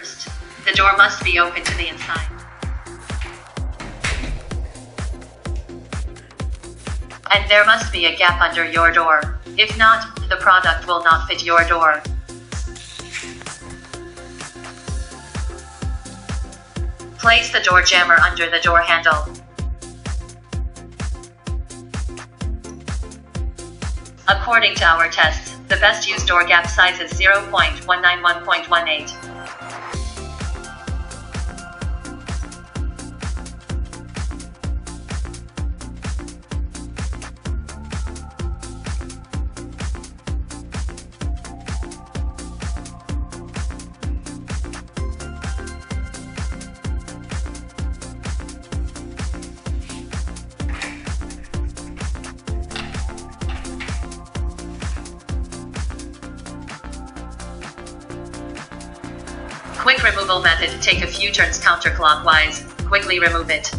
First, the door must be open to the inside. And there must be a gap under your door. If not, the product will not fit your door. Place the door jammer under the door handle. According to our tests, the best used door gap size is 0.191.18. Quick removal method. Take a few turns counterclockwise. Quickly remove it.